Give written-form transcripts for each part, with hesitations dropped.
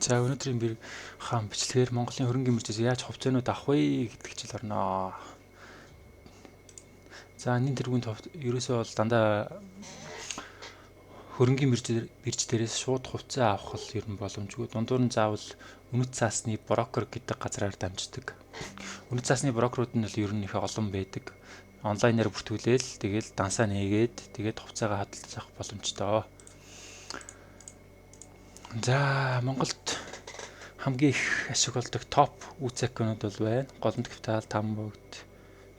За өнөөдрийн би хаан бичлэгээр Монголын хөрөнгөний мөрчөөс яаж хувьцаанууд авах вэ гэдэг хичээл орно. За энэ тэргүүнд ерөөсөө бол дандаа хөрөнгөний бирж дээрээс шууд хувьцаа авах л ер нь боломжгүй. Дундуур нь заавал үнэт цаасны брокер гэдэг газраар дамждаг. Үнэт цаасны брокерууд нь бол ер нь их олон байдаг. Онлайнаар бүртгүүлээл тэгэл дансаа нээгээд тэгээд хувьцаагаа хадгалж авах боломжтой. За Монголд хамгийн их ашиглагддаг топ үцэкнүүд бол байна. Голомт капитал, Тамбогд,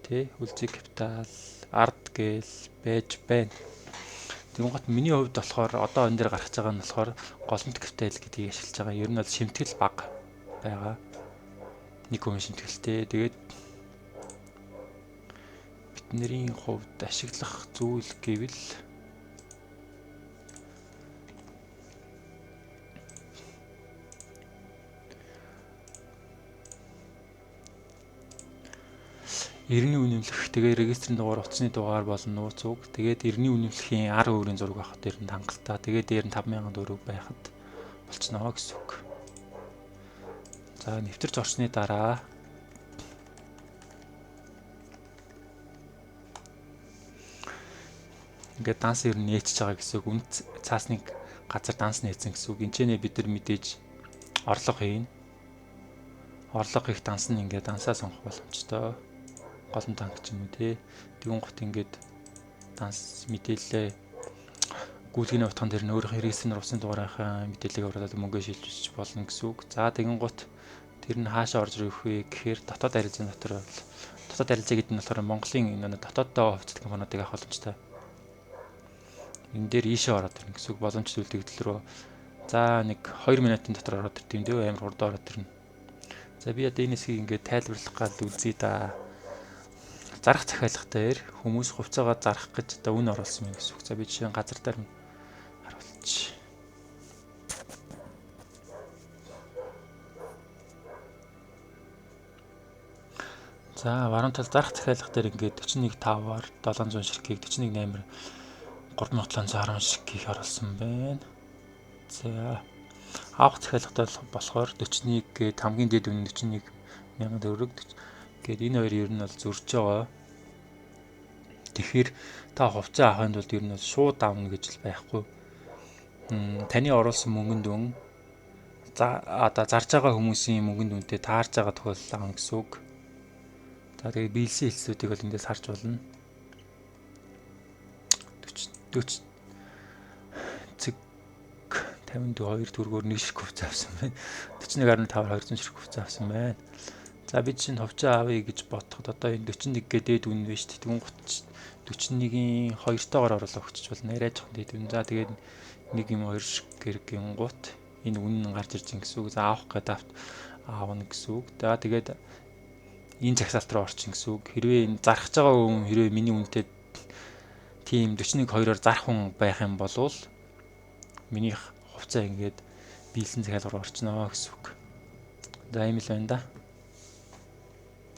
Үлзий капитал, Ард гээл байж байна. Тэгэнгუთ миний хувьд болохоор одоо энэ дээр гарч байгаа нь болохоор голомт капитал гэдгийг ашиглаж байгаа. Ер нь бол шимтгэл бага байгаа. Нэг хүн шимтгэлтэй. Тэгээд бидний хувьд ашиглах зүйл гэвэл эртний үнэмлэх, тэгээ регистрийн дугаар, утасны дугаар болон нууц үг. Тэгээд эртний үнэмлэхийн 10 өөрийн зураг авах дээр нь хангалттай. Тэгээд дээр нь 5000 төгрөг байхад болчихно гэсэн үг. За нэвтэрч орсны дараа ингээд данс ер нь нээчихэж байгаа гэсэн үг. Үнэт цаасны газар данс нээсэн гэсэн үг. Энд бид нар мэдээж орлого хийн. Орлого их данс нь ингээд дансаа сонгох боломжтой. Голомт танк ч юм уу тий. Тэгэнгუთ ингээд данс мэдээлэлээ гүйлгэний утган дээр нь өөрийнхөө регистрийн усан дугаарынхаа мэдээллийг оруулаад мөнгө шилжүүлж болно гэсэн үг. За тэгэнгуთ тэр нь хаашаа орж ирэх вэ гэхээр дотоод арилжааны дотор бол дотоод арилжаа гэдэг нь болохоор Монголын энэ дотооддоо хувьцат компаниудыг авах боломжтой. Энэ дээр ийшээ ороод ирнэ гэсэн үг. Боломжтой үйлдэгдэл рүү за нэг 2 минутын дотор ороод ирдэм дээ. Амар хурдан ороод ирнэ. За би одоо энэ хэсгийг ингээд тайлбарлах гал үзье да. Зарах захиалгатай хүмүүс хувьцаагаа зарах гэж одоо үн оруулсан юм гэсэн үг. За би жишээ нь газар дээр нь харуулчих. За баруун тал зарах захиалга дээр ингээд 41.5-аар 700 ширхгийг 41.8-аар 3710 ширхгийг оруулсан байна. За авах захиалгатай болохоор 41 гээд хамгийн дээд үн 41,000 төгрөг гээд энэ хоёр ер нь бол зөрж байгаа. Тэгэхээр та хувьцаа авахын тулд ер нь бол шууд авна гэж л байхгүй. Таны оруулсан мөнгөнд дүн за одоо зарж байгаа хүмүүсийн мөнгөнд дүнтэй таарж байгаа тохиолдол авна гэсэн үг. За тэгээд биелсэн хэлцүүдийг бол эндээс харж болно. 40 цэг 52 төгрөгөөр нэг ширхэг хувьцаа авсан байна. 41.5-аар 200 ширхэг хувьцаа авсан байна. За бид чинь хувьцаа авъя гэж бодоход одоо энэ 41 гэдэг үн биш шүү дээ. Тэгвэл 41-ийн 2-тоогоор оруулаад өгчих болно. Арай жоохон дээд үн. За тэгээд 1.2 гэргийн гут энэ үн нь гарч ирж гэсэн үг. За авах гэдэг аавна гэсэн үг. За тэгээд энэ цагсаалт руу орчин гэсэн үг. Хэрвээ энэ зарах байгаа хүн хэрвээ миний үнэтэй тийм 41.2-оор зарах хүн байх юм бол миний хувьцаа ингээд биелсэн захиалга руу орчихно гэсэн үг. За ийм л байна да.